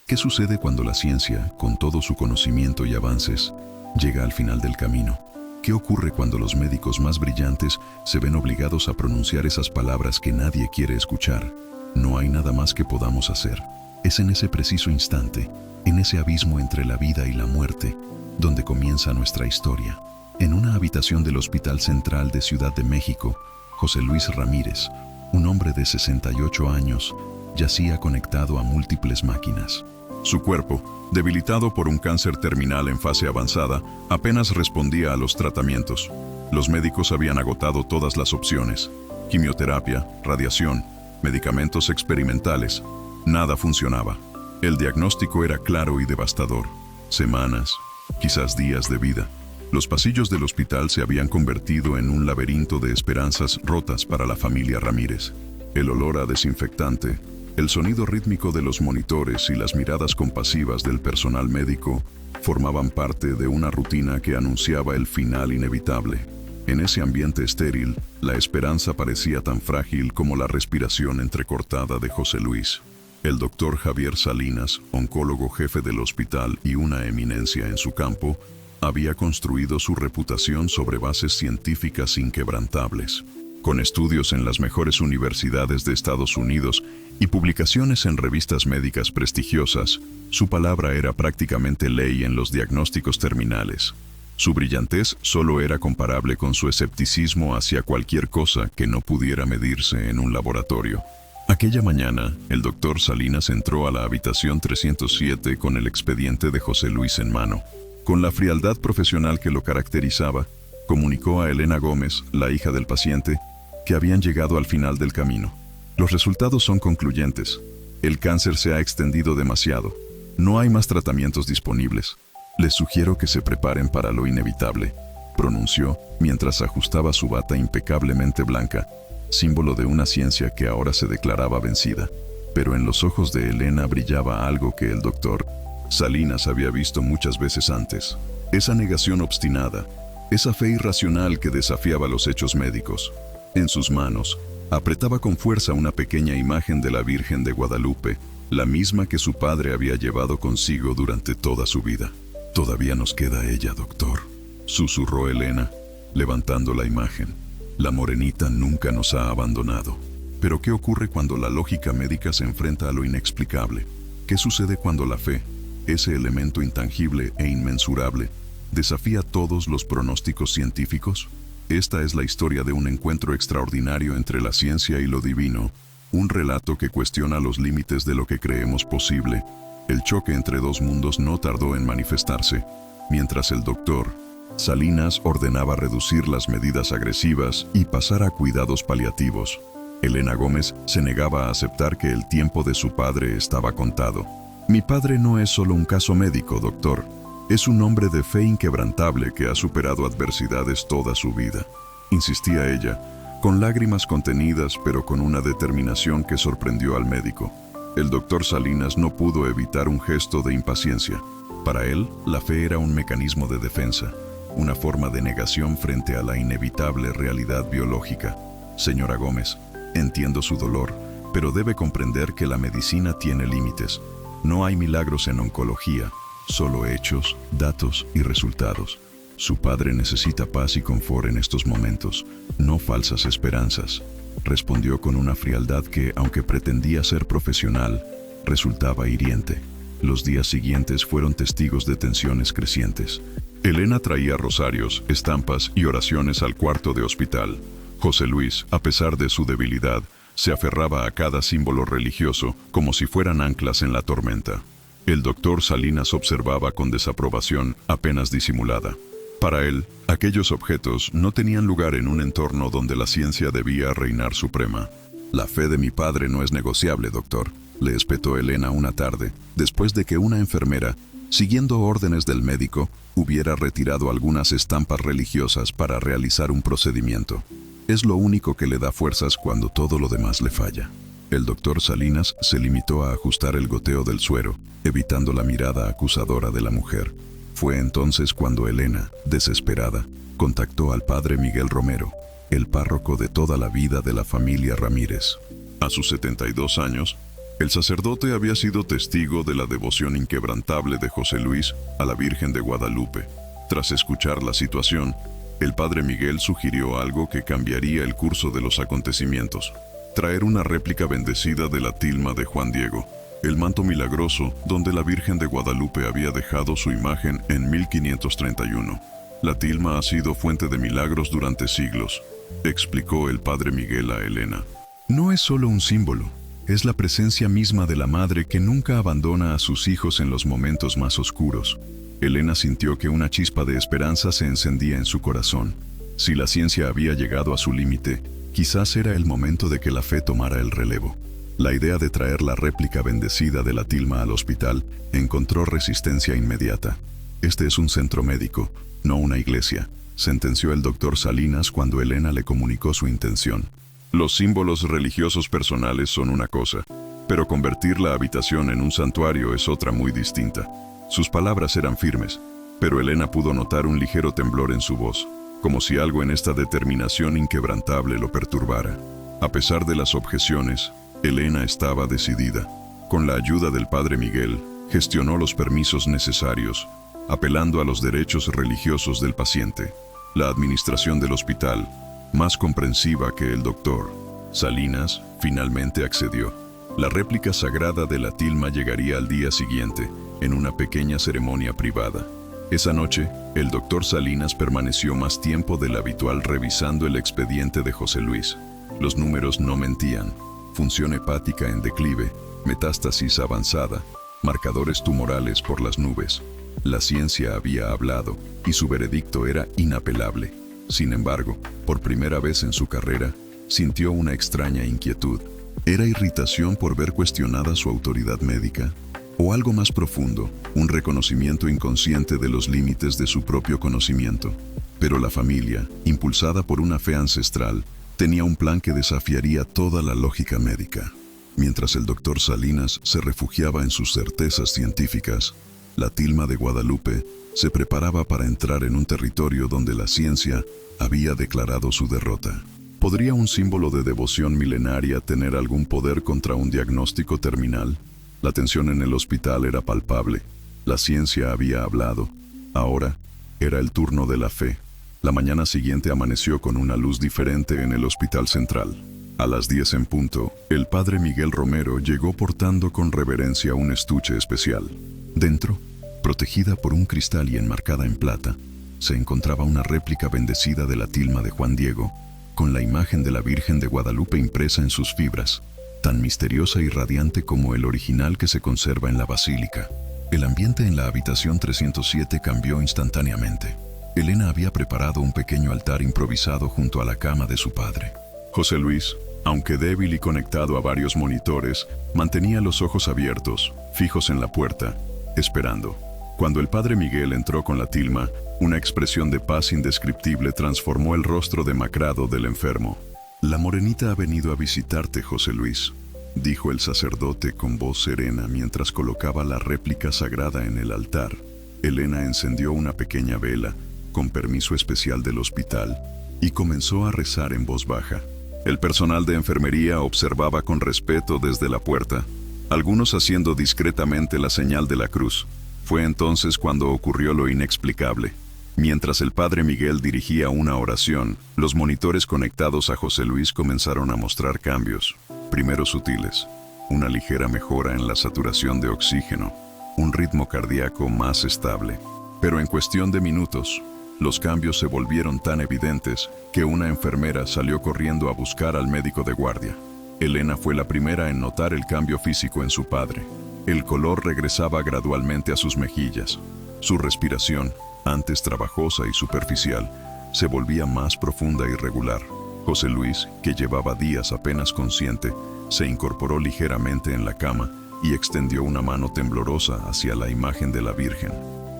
¿Qué sucede cuando la ciencia, con todo su conocimiento y avances, llega al final del camino? ¿Qué ocurre cuando los médicos más brillantes se ven obligados a pronunciar esas palabras que nadie quiere escuchar? No hay nada más que podamos hacer. Es en ese preciso instante, en ese abismo entre la vida y la muerte, donde comienza nuestra historia. En una habitación del Hospital Central de Ciudad de México, José Luis Ramírez, un hombre de 68 años, yacía conectado a múltiples máquinas. Su cuerpo, debilitado por un cáncer terminal en fase avanzada, apenas respondía a los tratamientos. Los médicos habían agotado todas las opciones: quimioterapia, radiación, medicamentos experimentales. Nada funcionaba. El diagnóstico era claro y devastador: semanas, quizás días de vida. Los pasillos del hospital se habían convertido en un laberinto de esperanzas rotas para la familia Ramírez. El olor a desinfectante, el sonido rítmico de los monitores y las miradas compasivas del personal médico formaban parte de una rutina que anunciaba el final inevitable. En ese ambiente estéril, la esperanza parecía tan frágil como la respiración entrecortada de José Luis. El doctor Javier Salinas, oncólogo jefe del hospital y una eminencia en su campo, había construido su reputación sobre bases científicas inquebrantables. Con estudios en las mejores universidades de Estados Unidos y publicaciones en revistas médicas prestigiosas, su palabra era prácticamente ley en los diagnósticos terminales. Su brillantez solo era comparable con su escepticismo hacia cualquier cosa que no pudiera medirse en un laboratorio. Aquella mañana, el doctor Salinas entró a la habitación 307 con el expediente de José Luis en mano. Con la frialdad profesional que lo caracterizaba, comunicó a Elena Gómez, la hija del paciente, que habían llegado al final del camino. Los resultados son concluyentes. El cáncer se ha extendido demasiado. No hay más tratamientos disponibles. Les sugiero que se preparen para lo inevitable, pronunció mientras ajustaba su bata impecablemente blanca, símbolo de una ciencia que ahora se declaraba vencida. Pero en los ojos de Elena brillaba algo que el doctor Salinas había visto muchas veces antes. Esa negación obstinada, esa fe irracional que desafiaba los hechos médicos. En sus manos, apretaba con fuerza una pequeña imagen de la Virgen de Guadalupe, la misma que su padre había llevado consigo durante toda su vida. «Todavía nos queda ella, doctor», susurró Elena, levantando la imagen. «La morenita nunca nos ha abandonado». Pero ¿qué ocurre cuando la lógica médica se enfrenta a lo inexplicable? ¿Qué sucede cuando la fe, ese elemento intangible e inmensurable, desafía todos los pronósticos científicos? Esta es la historia de un encuentro extraordinario entre la ciencia y lo divino, un relato que cuestiona los límites de lo que creemos posible. El choque entre dos mundos no tardó en manifestarse, mientras el doctor Salinas ordenaba reducir las medidas agresivas y pasar a cuidados paliativos. Elena Gómez se negaba a aceptar que el tiempo de su padre estaba contado. «Mi padre no es solo un caso médico, doctor. Es un hombre de fe inquebrantable que ha superado adversidades toda su vida», insistía ella, con lágrimas contenidas pero con una determinación que sorprendió al médico. El doctor Salinas no pudo evitar un gesto de impaciencia. Para él, la fe era un mecanismo de defensa, una forma de negación frente a la inevitable realidad biológica. «Señora Gómez, entiendo su dolor, pero debe comprender que la medicina tiene límites. No hay milagros en oncología, solo hechos, datos y resultados. Su padre necesita paz y confort en estos momentos, no falsas esperanzas», respondió con una frialdad que, aunque pretendía ser profesional, resultaba hiriente. Los días siguientes fueron testigos de tensiones crecientes. Elena traía rosarios, estampas y oraciones al cuarto de hospital. José Luis, a pesar de su debilidad, se aferraba a cada símbolo religioso como si fueran anclas en la tormenta. El doctor Salinas observaba con desaprobación apenas disimulada. Para él, aquellos objetos no tenían lugar en un entorno donde la ciencia debía reinar suprema. «La fe de mi padre no es negociable, doctor», le espetó Elena una tarde, después de que una enfermera, siguiendo órdenes del médico, hubiera retirado algunas estampas religiosas para realizar un procedimiento. «Es lo único que le da fuerzas cuando todo lo demás le falla». El doctor Salinas se limitó a ajustar el goteo del suero, evitando la mirada acusadora de la mujer. Fue entonces cuando Elena, desesperada, contactó al padre Miguel Romero, el párroco de toda la vida de la familia Ramírez. A sus 72 años, El sacerdote había sido testigo de la devoción inquebrantable de José Luis a la Virgen de Guadalupe. Tras escuchar la situación, el padre Miguel sugirió algo que cambiaría el curso de los acontecimientos: traer una réplica bendecida de la tilma de Juan Diego, el manto milagroso donde la Virgen de Guadalupe había dejado su imagen en 1531. La tilma ha sido fuente de milagros durante siglos, explicó el padre Miguel a Elena. No es solo un símbolo, es la presencia misma de la madre que nunca abandona a sus hijos en los momentos más oscuros. Elena sintió que una chispa de esperanza se encendía en su corazón. Si la ciencia había llegado a su límite, quizás era el momento de que la fe tomara el relevo. La idea de traer la réplica bendecida de la tilma al hospital encontró resistencia inmediata. Este es un centro médico, no una iglesia, sentenció el doctor Salinas cuando Elena le comunicó su intención. Los símbolos religiosos personales son una cosa, pero convertir la habitación en un santuario es otra muy distinta. Sus palabras eran firmes, pero Elena pudo notar un ligero temblor en su voz, como si algo en esta determinación inquebrantable lo perturbara. A pesar de las objeciones, Elena estaba decidida. Con la ayuda del padre Miguel, gestionó los permisos necesarios, apelando a los derechos religiosos del paciente. La administración del hospital, más comprensiva que el doctor Salinas, finalmente accedió. La réplica sagrada de la tilma llegaría al día siguiente, en una pequeña ceremonia privada. Esa noche, el doctor Salinas permaneció más tiempo del habitual revisando el expediente de José Luis. Los números no mentían: función hepática en declive, metástasis avanzada, marcadores tumorales por las nubes. La ciencia había hablado, y su veredicto era inapelable. Sin embargo, por primera vez en su carrera, sintió una extraña inquietud. ¿Era irritación por ver cuestionada su autoridad médica? ¿O algo más profundo, un reconocimiento inconsciente de los límites de su propio conocimiento? Pero la familia, impulsada por una fe ancestral, tenía un plan que desafiaría toda la lógica médica. Mientras el doctor Salinas se refugiaba en sus certezas científicas, la tilma de Guadalupe se preparaba para entrar en un territorio donde la ciencia había declarado su derrota. ¿Podría un símbolo de devoción milenaria tener algún poder contra un diagnóstico terminal? La tensión en el hospital era palpable. La ciencia había hablado. Ahora era el turno de la fe. La mañana siguiente amaneció con una luz diferente en el hospital central. A las 10 en punto, el padre Miguel Romero llegó portando con reverencia un estuche especial. Dentro, protegida por un cristal y enmarcada en plata, se encontraba una réplica bendecida de la tilma de Juan Diego, con la imagen de la Virgen de Guadalupe impresa en sus fibras, tan misteriosa y radiante como el original que se conserva en la basílica. El ambiente en la habitación 307 cambió instantáneamente. Elena había preparado un pequeño altar improvisado junto a la cama de su padre. José Luis, aunque débil y conectado a varios monitores, mantenía los ojos abiertos, fijos en la puerta, esperando. Cuando el padre Miguel entró con la tilma, una expresión de paz indescriptible transformó el rostro demacrado del enfermo. «La morenita ha venido a visitarte, José Luis», dijo el sacerdote con voz serena mientras colocaba la réplica sagrada en el altar. Elena encendió una pequeña vela, con permiso especial del hospital, y comenzó a rezar en voz baja. El personal de enfermería observaba con respeto desde la puerta, algunos haciendo discretamente la señal de la cruz. Fue entonces cuando ocurrió lo inexplicable. Mientras el padre Miguel dirigía una oración, los monitores conectados a José Luis comenzaron a mostrar cambios, primero sutiles, una ligera mejora en la saturación de oxígeno, un ritmo cardíaco más estable. Pero en cuestión de minutos, los cambios se volvieron tan evidentes que una enfermera salió corriendo a buscar al médico de guardia. Elena fue la primera en notar el cambio físico en su padre. El color regresaba gradualmente a sus mejillas. Su respiración, antes trabajosa y superficial, se volvía más profunda y regular. José Luis, que llevaba días apenas consciente, se incorporó ligeramente en la cama y extendió una mano temblorosa hacia la imagen de la Virgen.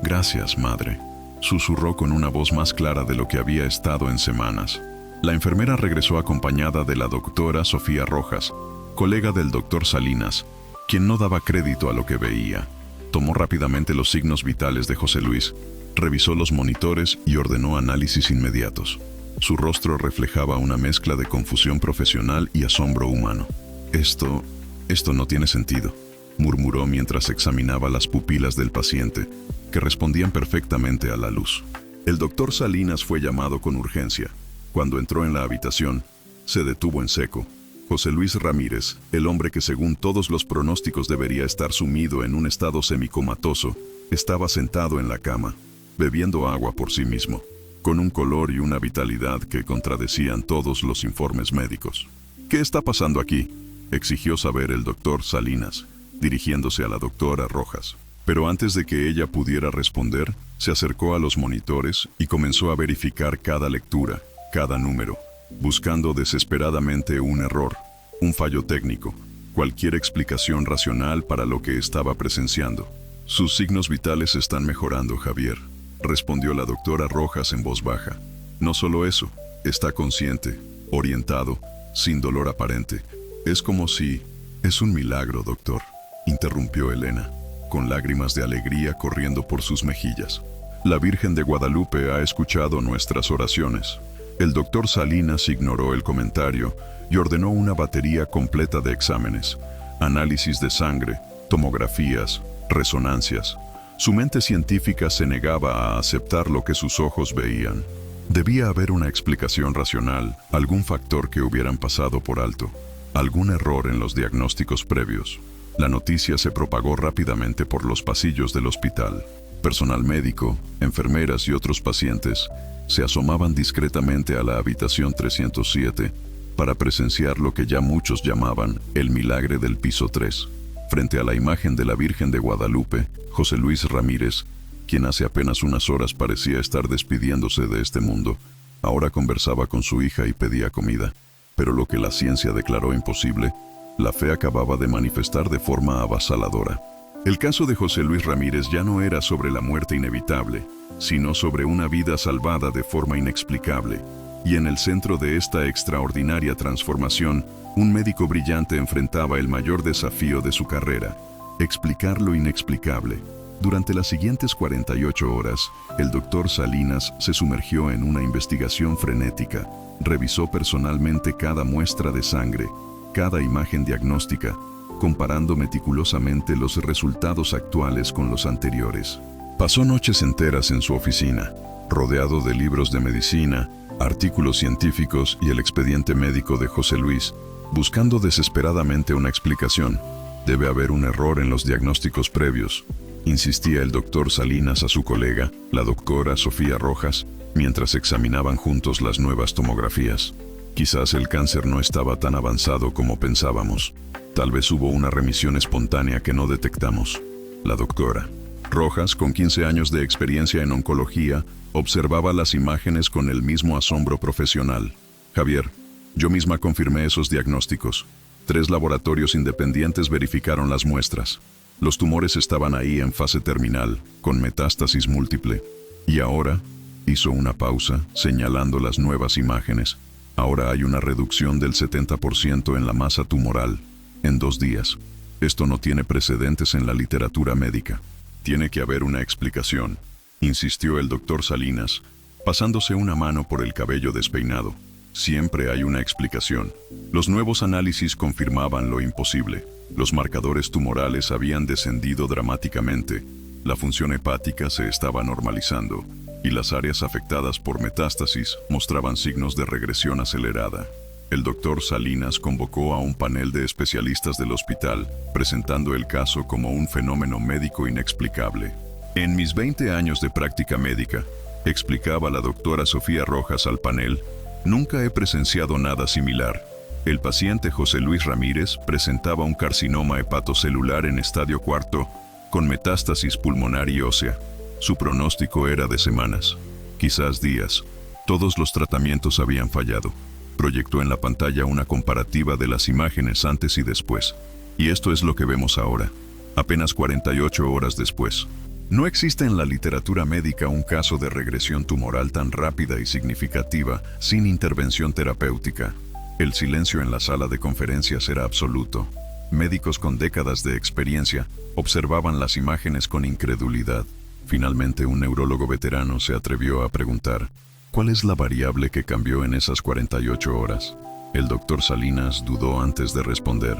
«Gracias, madre», susurró con una voz más clara de lo que había estado en semanas. La enfermera regresó acompañada de la doctora Sofía Rojas, colega del doctor Salinas, quien no daba crédito a lo que veía. Tomó rápidamente los signos vitales de José Luis, revisó los monitores y ordenó análisis inmediatos. Su rostro reflejaba una mezcla de confusión profesional y asombro humano. «Esto Esto no tiene sentido, murmuró mientras examinaba las pupilas del paciente, que respondían perfectamente a la luz. El doctor Salinas fue llamado con urgencia. Cuando entró en la habitación, se detuvo en seco. José Luis Ramírez, el hombre que según todos los pronósticos debería estar sumido en un estado semicomatoso, estaba sentado en la cama, bebiendo agua por sí mismo, con un color y una vitalidad que contradecían todos los informes médicos. ¿Qué está pasando aquí?, exigió saber el doctor Salinas, dirigiéndose a la doctora Rojas. Pero antes de que ella pudiera responder, se acercó a los monitores y comenzó a verificar cada lectura, cada número, buscando desesperadamente un error, un fallo técnico, cualquier explicación racional para lo que estaba presenciando. Sus signos vitales están mejorando, Javier, respondió la doctora Rojas en voz baja. No solo eso, está consciente, orientado, sin dolor aparente. Es como si... Es un milagro, doctor, interrumpió Elena, con lágrimas de alegría corriendo por sus mejillas. La Virgen de Guadalupe ha escuchado nuestras oraciones. El doctor Salinas ignoró el comentario y ordenó una batería completa de exámenes, análisis de sangre, tomografías, resonancias. Su mente científica se negaba a aceptar lo que sus ojos veían. Debía haber una explicación racional, algún factor que hubieran pasado por alto, algún error en los diagnósticos previos. La noticia se propagó rápidamente por los pasillos del hospital. Personal médico, enfermeras y otros pacientes se asomaban discretamente a la habitación 307 para presenciar lo que ya muchos llamaban el milagre del piso 3. Frente a la imagen de la Virgen de Guadalupe, José Luis Ramírez, quien hace apenas unas horas parecía estar despidiéndose de este mundo, ahora conversaba con su hija y pedía comida. Pero lo que la ciencia declaró imposible, la fe acababa de manifestar de forma avasaladora. El caso de José Luis Ramírez ya no era sobre la muerte inevitable, sino sobre una vida salvada de forma inexplicable. Y en el centro de esta extraordinaria transformación, un médico brillante enfrentaba el mayor desafío de su carrera: explicar lo inexplicable. Durante las siguientes 48 horas, el doctor Salinas se sumergió en una investigación frenética. Revisó personalmente cada muestra de sangre, cada imagen diagnóstica, comparando meticulosamente los resultados actuales con los anteriores. Pasó noches enteras en su oficina, rodeado de libros de medicina, artículos científicos y el expediente médico de José Luis, buscando desesperadamente una explicación. Debe haber un error en los diagnósticos previos, insistía el doctor Salinas a su colega, la doctora Sofía Rojas, mientras examinaban juntos las nuevas tomografías. Quizás el cáncer no estaba tan avanzado como pensábamos. Tal vez hubo una remisión espontánea que no detectamos. La doctora Rojas, con 15 años de experiencia en oncología, observaba las imágenes con el mismo asombro profesional. Javier, yo misma confirmé esos diagnósticos. 3 laboratorios independientes verificaron las muestras. Los tumores estaban ahí en fase terminal, con metástasis múltiple. Y ahora, hizo una pausa, señalando las nuevas imágenes. Ahora hay una reducción del 70% en la masa tumoral, en 2 días. Esto no tiene precedentes en la literatura médica. Tiene que haber una explicación, insistió el doctor Salinas, pasándose una mano por el cabello despeinado. Siempre hay una explicación. Los nuevos análisis confirmaban lo imposible. Los marcadores tumorales habían descendido dramáticamente. La función hepática se estaba normalizando, y las áreas afectadas por metástasis mostraban signos de regresión acelerada. El doctor Salinas convocó a un panel de especialistas del hospital, presentando el caso como un fenómeno médico inexplicable. En mis 20 años de práctica médica, explicaba la doctora Sofía Rojas al panel, nunca he presenciado nada similar. El paciente José Luis Ramírez presentaba un carcinoma hepatocelular en estadio 4, con metástasis pulmonar y ósea. Su pronóstico era de semanas, quizás días. Todos los tratamientos habían fallado. Proyectó en la pantalla una comparativa de las imágenes antes y después. Y esto es lo que vemos ahora, apenas 48 horas después. No existe en la literatura médica un caso de regresión tumoral tan rápida y significativa sin intervención terapéutica. El silencio en la sala de conferencias era absoluto. Médicos con décadas de experiencia observaban las imágenes con incredulidad. Finalmente, un neurólogo veterano se atrevió a preguntar: ¿cuál es la variable que cambió en esas 48 horas? El doctor Salinas dudó antes de responder.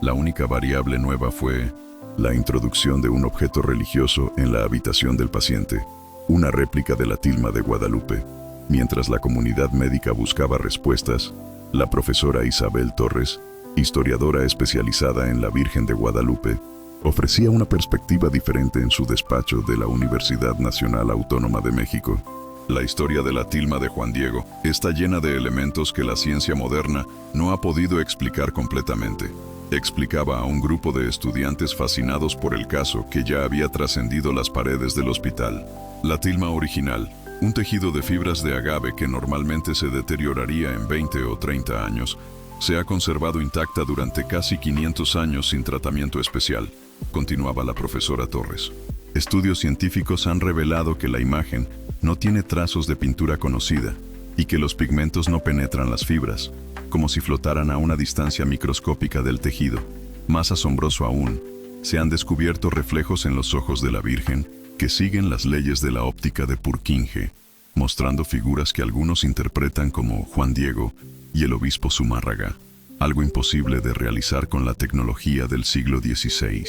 La única variable nueva fue la introducción de un objeto religioso en la habitación del paciente, una réplica de la tilma de Guadalupe. Mientras la comunidad médica buscaba respuestas, la profesora Isabel Torres, historiadora especializada en la Virgen de Guadalupe, ofrecía una perspectiva diferente en su despacho de la Universidad Nacional Autónoma de México. La historia de la tilma de Juan Diego está llena de elementos que la ciencia moderna no ha podido explicar completamente. Explicaba a un grupo de estudiantes fascinados por el caso que ya había trascendido las paredes del hospital. La tilma original, un tejido de fibras de agave que normalmente se deterioraría en 20 o 30 años, se ha conservado intacta durante casi 500 años sin tratamiento especial, continuaba la profesora Torres. Estudios científicos han revelado que la imagen no tiene trazos de pintura conocida y que los pigmentos no penetran las fibras, como si flotaran a una distancia microscópica del tejido. Más asombroso aún, se han descubierto reflejos en los ojos de la Virgen que siguen las leyes de la óptica de Purkinje, mostrando figuras que algunos interpretan como Juan Diego y el obispo Zumárraga, algo imposible de realizar con la tecnología del siglo XVI.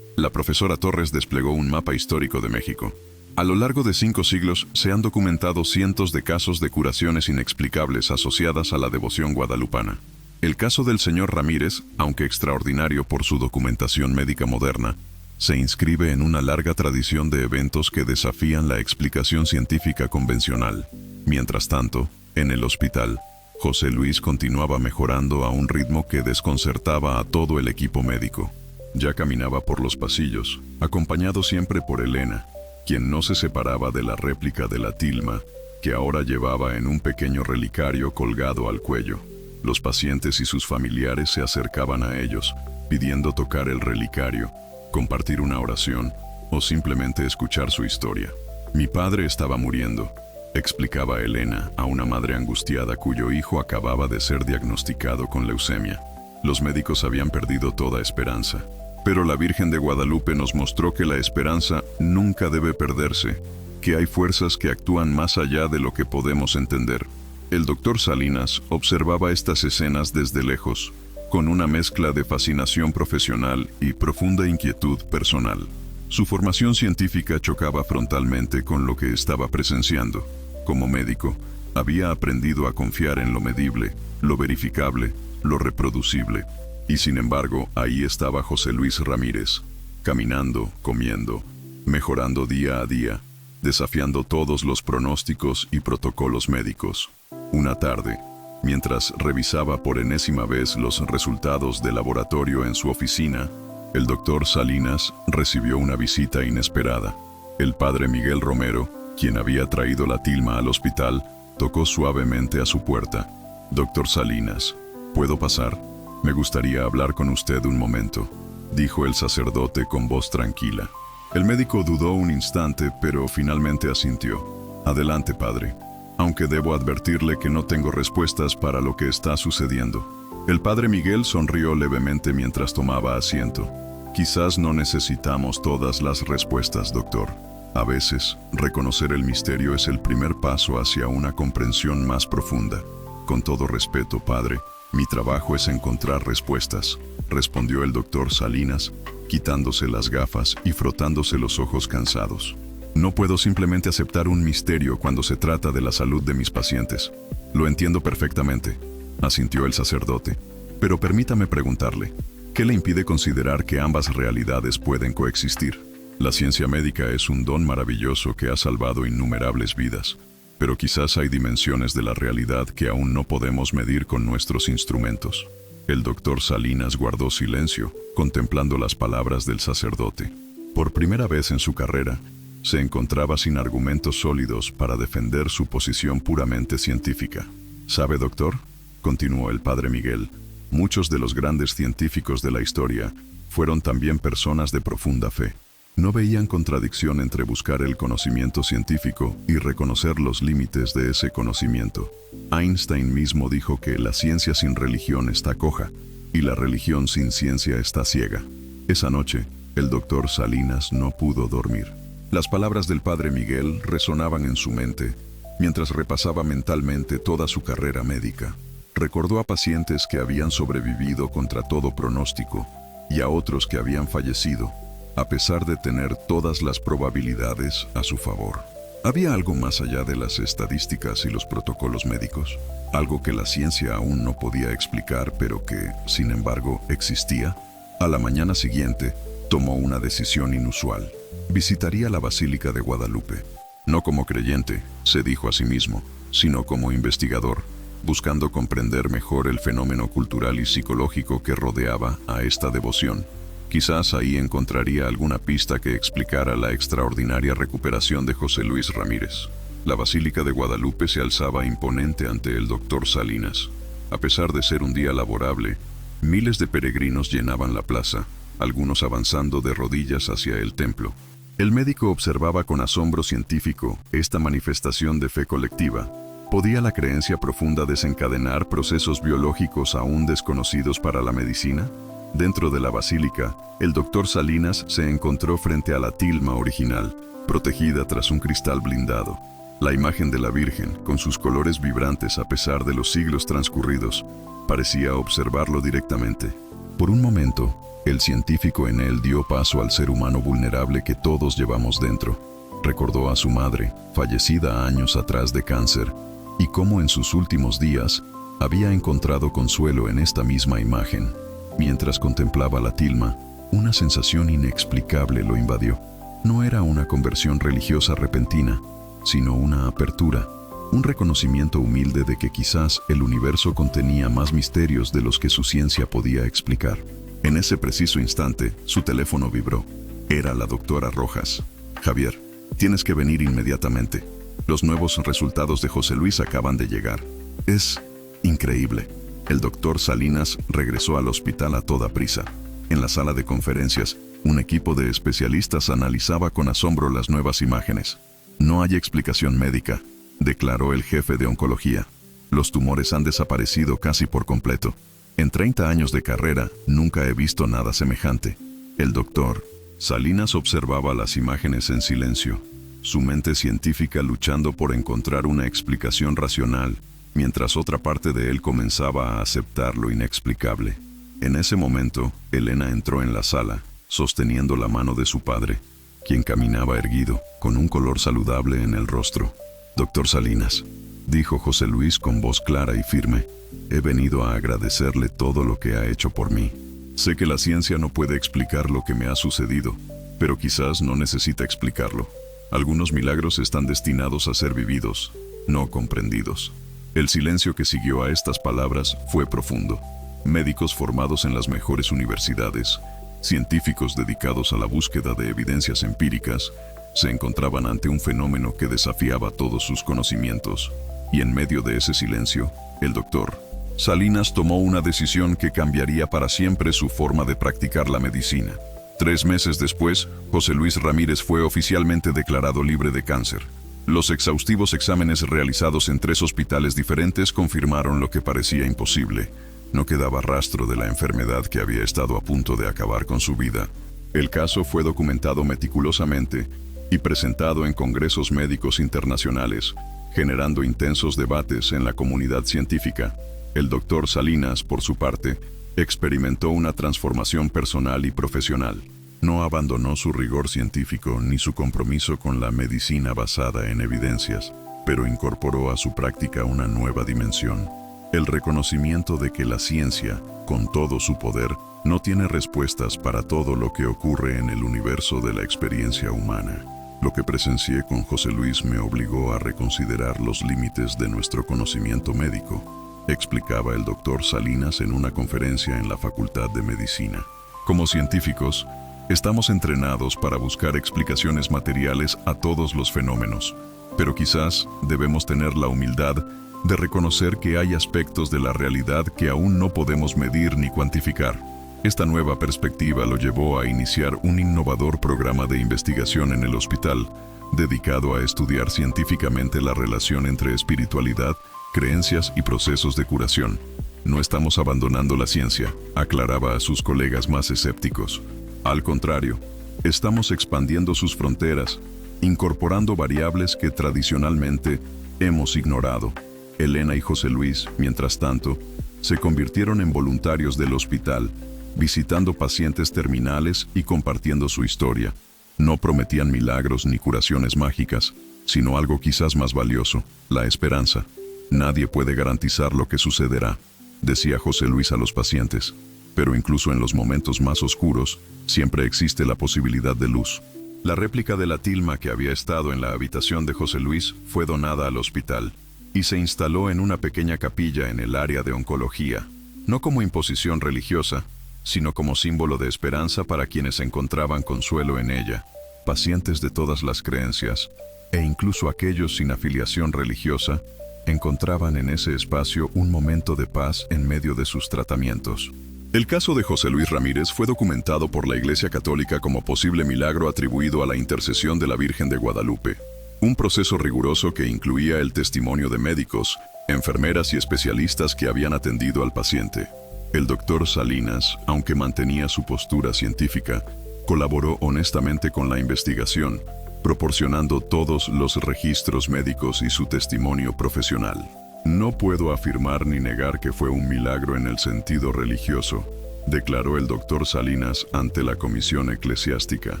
La profesora Torres desplegó un mapa histórico de México. A lo largo de 5 siglos se han documentado cientos de casos de curaciones inexplicables asociadas a la devoción guadalupana. El caso del señor Ramírez, aunque extraordinario por su documentación médica moderna, se inscribe en una larga tradición de eventos que desafían la explicación científica convencional. Mientras tanto, en el hospital, José Luis continuaba mejorando a un ritmo que desconcertaba a todo el equipo médico. Ya caminaba por los pasillos, acompañado siempre por Elena, quien no se separaba de la réplica de la tilma, que ahora llevaba en un pequeño relicario colgado al cuello. Los pacientes y sus familiares se acercaban a ellos, pidiendo tocar el relicario, compartir una oración o simplemente escuchar su historia. Mi padre estaba muriendo, explicaba Elena a una madre angustiada cuyo hijo acababa de ser diagnosticado con leucemia. Los médicos habían perdido toda esperanza. Pero la Virgen de Guadalupe nos mostró que la esperanza nunca debe perderse, que hay fuerzas que actúan más allá de lo que podemos entender. El doctor Salinas observaba estas escenas desde lejos, con una mezcla de fascinación profesional y profunda inquietud personal. Su formación científica chocaba frontalmente con lo que estaba presenciando. Como médico, había aprendido a confiar en lo medible, lo verificable, lo reproducible. Y sin embargo, ahí estaba José Luis Ramírez, caminando, comiendo, mejorando día a día, desafiando todos los pronósticos y protocolos médicos. Una tarde, mientras revisaba por enésima vez los resultados del laboratorio en su oficina, el doctor Salinas recibió una visita inesperada. El padre Miguel Romero, quien había traído la tilma al hospital, tocó suavemente a su puerta. «Doctor Salinas, ¿puedo pasar? Me gustaría hablar con usted un momento», dijo el sacerdote con voz tranquila. El médico dudó un instante, pero finalmente asintió. «Adelante, padre, aunque debo advertirle que no tengo respuestas para lo que está sucediendo». El padre Miguel sonrió levemente mientras tomaba asiento. «Quizás no necesitamos todas las respuestas, doctor. A veces, reconocer el misterio es el primer paso hacia una comprensión más profunda. Con todo respeto, padre, mi trabajo es encontrar respuestas», respondió el doctor Salinas, quitándose las gafas y frotándose los ojos cansados. «No puedo simplemente aceptar un misterio cuando se trata de la salud de mis pacientes. Lo entiendo perfectamente», asintió el sacerdote. «Pero permítame preguntarle, ¿qué le impide considerar que ambas realidades pueden coexistir? La ciencia médica es un don maravilloso que ha salvado innumerables vidas. Pero quizás hay dimensiones de la realidad que aún no podemos medir con nuestros instrumentos». El doctor Salinas guardó silencio, contemplando las palabras del sacerdote. Por primera vez en su carrera, se encontraba sin argumentos sólidos para defender su posición puramente científica. «¿Sabe, doctor?», continuó el padre Miguel, «muchos de los grandes científicos de la historia fueron también personas de profunda fe. No veían contradicción entre buscar el conocimiento científico y reconocer los límites de ese conocimiento. Einstein mismo dijo que la ciencia sin religión está coja y la religión sin ciencia está ciega». Esa noche, el doctor Salinas no pudo dormir. Las palabras del padre Miguel resonaban en su mente mientras repasaba mentalmente toda su carrera médica. Recordó a pacientes que habían sobrevivido contra todo pronóstico y a otros que habían fallecido, a pesar de tener todas las probabilidades a su favor. ¿Había algo más allá de las estadísticas y los protocolos médicos? Algo que la ciencia aún no podía explicar, pero que, sin embargo, existía. A la mañana siguiente, tomó una decisión inusual. Visitaría la Basílica de Guadalupe. No como creyente, se dijo a sí mismo, sino como investigador, buscando comprender mejor el fenómeno cultural y psicológico que rodeaba a esta devoción. Quizás ahí encontraría alguna pista que explicara la extraordinaria recuperación de José Luis Ramírez. La Basílica de Guadalupe se alzaba imponente ante el doctor Salinas. A pesar de ser un día laborable, miles de peregrinos llenaban la plaza, algunos avanzando de rodillas hacia el templo. El médico observaba con asombro científico esta manifestación de fe colectiva. ¿Podía la creencia profunda desencadenar procesos biológicos aún desconocidos para la medicina? Dentro de la basílica, el doctor Salinas se encontró frente a la tilma original, protegida tras un cristal blindado. La imagen de la Virgen, con sus colores vibrantes a pesar de los siglos transcurridos, parecía observarlo directamente. Por un momento, el científico en él dio paso al ser humano vulnerable que todos llevamos dentro. Recordó a su madre, fallecida años atrás de cáncer, y cómo en sus últimos días había encontrado consuelo en esta misma imagen. Mientras contemplaba la tilma, una sensación inexplicable lo invadió. No era una conversión religiosa repentina, sino una apertura, un reconocimiento humilde de que quizás el universo contenía más misterios de los que su ciencia podía explicar. En ese preciso instante, su teléfono vibró. Era la doctora Rojas. «Javier, tienes que venir inmediatamente. Los nuevos resultados de José Luis acaban de llegar. Es increíble». El doctor Salinas regresó al hospital a toda prisa. En la sala de conferencias, un equipo de especialistas analizaba con asombro las nuevas imágenes. «No hay explicación médica», declaró el jefe de oncología. «Los tumores han desaparecido casi por completo. En 30 años de carrera, nunca he visto nada semejante». El doctor Salinas observaba las imágenes en silencio, su mente científica luchando por encontrar una explicación racional, mientras otra parte de él comenzaba a aceptar lo inexplicable. En ese momento, Elena entró en la sala, sosteniendo la mano de su padre, quien caminaba erguido, con un color saludable en el rostro. «Doctor Salinas», dijo José Luis con voz clara y firme, «he venido a agradecerle todo lo que ha hecho por mí. Sé que la ciencia no puede explicar lo que me ha sucedido, pero quizás no necesita explicarlo. Algunos milagros están destinados a ser vividos, no comprendidos». El silencio que siguió a estas palabras fue profundo. Médicos formados en las mejores universidades, científicos dedicados a la búsqueda de evidencias empíricas, se encontraban ante un fenómeno que desafiaba todos sus conocimientos. Y en medio de ese silencio, el doctor Salinas tomó una decisión que cambiaría para siempre su forma de practicar la medicina. 3 meses después, José Luis Ramírez fue oficialmente declarado libre de cáncer. Los exhaustivos exámenes realizados en 3 hospitales diferentes confirmaron lo que parecía imposible. No quedaba rastro de la enfermedad que había estado a punto de acabar con su vida. El caso fue documentado meticulosamente y presentado en congresos médicos internacionales, generando intensos debates en la comunidad científica. El doctor Salinas, por su parte, experimentó una transformación personal y profesional. No abandonó su rigor científico ni su compromiso con la medicina basada en evidencias, pero incorporó a su práctica una nueva dimensión: el reconocimiento de que la ciencia, con todo su poder, no tiene respuestas para todo lo que ocurre en el universo de la experiencia humana. Lo que presencié con José Luis me obligó a reconsiderar los límites de nuestro conocimiento médico, explicaba el doctor Salinas en una conferencia en la Facultad de Medicina. Como científicos, estamos entrenados para buscar explicaciones materiales a todos los fenómenos, pero quizás debemos tener la humildad de reconocer que hay aspectos de la realidad que aún no podemos medir ni cuantificar. Esta nueva perspectiva lo llevó a iniciar un innovador programa de investigación en el hospital, dedicado a estudiar científicamente la relación entre espiritualidad, creencias y procesos de curación. No estamos abandonando la ciencia, aclaraba a sus colegas más escépticos. Al contrario, estamos expandiendo sus fronteras, incorporando variables que tradicionalmente hemos ignorado. Elena y José Luis, mientras tanto, se convirtieron en voluntarios del hospital, visitando pacientes terminales y compartiendo su historia. No prometían milagros ni curaciones mágicas, sino algo quizás más valioso, la esperanza. Nadie puede garantizar lo que sucederá, decía José Luis a los pacientes, pero incluso en los momentos más oscuros, siempre existe la posibilidad de luz. La réplica de la tilma que había estado en la habitación de José Luis fue donada al hospital y se instaló en una pequeña capilla en el área de oncología, no como imposición religiosa, sino como símbolo de esperanza para quienes encontraban consuelo en ella, pacientes de todas las creencias, e incluso aquellos sin afiliación religiosa, encontraban en ese espacio un momento de paz en medio de sus tratamientos. El caso de José Luis Ramírez fue documentado por la Iglesia Católica como posible milagro atribuido a la intercesión de la Virgen de Guadalupe, un proceso riguroso que incluía el testimonio de médicos, enfermeras y especialistas que habían atendido al paciente. El doctor Salinas, aunque mantenía su postura científica, colaboró honestamente con la investigación, proporcionando todos los registros médicos y su testimonio profesional. No puedo afirmar ni negar que fue un milagro en el sentido religioso, declaró el doctor Salinas ante la comisión eclesiástica.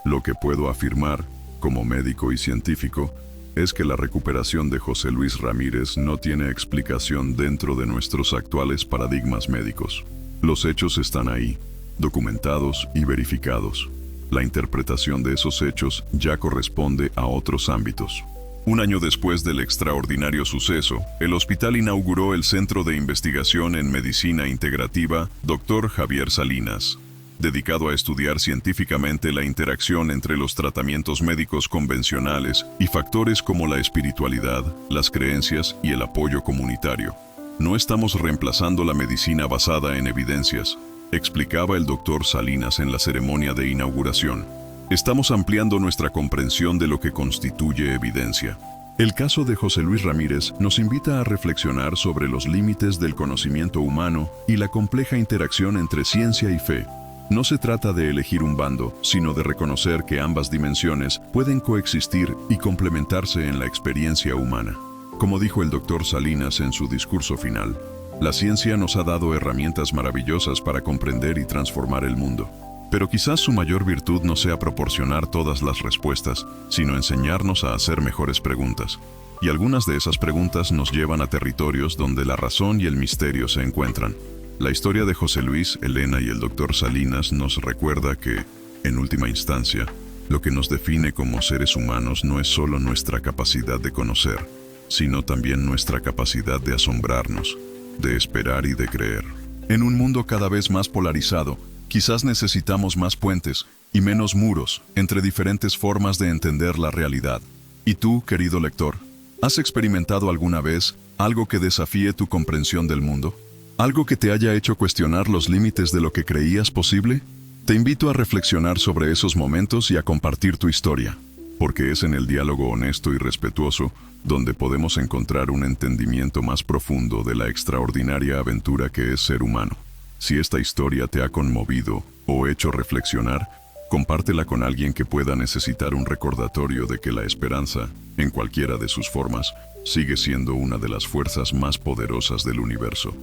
Lo que puedo afirmar, como médico y científico, es que la recuperación de José Luis Ramírez no tiene explicación dentro de nuestros actuales paradigmas médicos. Los hechos están ahí, documentados y verificados. La interpretación de esos hechos ya corresponde a otros ámbitos. Un año después del extraordinario suceso, el hospital inauguró el Centro de Investigación en Medicina Integrativa Dr. Javier Salinas, dedicado a estudiar científicamente la interacción entre los tratamientos médicos convencionales y factores como la espiritualidad, las creencias y el apoyo comunitario. No estamos reemplazando la medicina basada en evidencias, explicaba el doctor Salinas en la ceremonia de inauguración. Estamos ampliando nuestra comprensión de lo que constituye evidencia. El caso de José Luis Ramírez nos invita a reflexionar sobre los límites del conocimiento humano y la compleja interacción entre ciencia y fe. No se trata de elegir un bando, sino de reconocer que ambas dimensiones pueden coexistir y complementarse en la experiencia humana. Como dijo el doctor Salinas en su discurso final, la ciencia nos ha dado herramientas maravillosas para comprender y transformar el mundo. Pero quizás su mayor virtud no sea proporcionar todas las respuestas, sino enseñarnos a hacer mejores preguntas. Y algunas de esas preguntas nos llevan a territorios donde la razón y el misterio se encuentran. La historia de José Luis, Elena y el doctor Salinas nos recuerda que, en última instancia, lo que nos define como seres humanos no es solo nuestra capacidad de conocer, sino también nuestra capacidad de asombrarnos, de esperar y de creer. En un mundo cada vez más polarizado, quizás necesitamos más puentes y menos muros entre diferentes formas de entender la realidad. ¿Y tú, querido lector, has experimentado alguna vez algo que desafíe tu comprensión del mundo? ¿Algo que te haya hecho cuestionar los límites de lo que creías posible? Te invito a reflexionar sobre esos momentos y a compartir tu historia, porque es en el diálogo honesto y respetuoso donde podemos encontrar un entendimiento más profundo de la extraordinaria aventura que es ser humano. Si esta historia te ha conmovido o hecho reflexionar, compártela con alguien que pueda necesitar un recordatorio de que la esperanza, en cualquiera de sus formas, sigue siendo una de las fuerzas más poderosas del universo.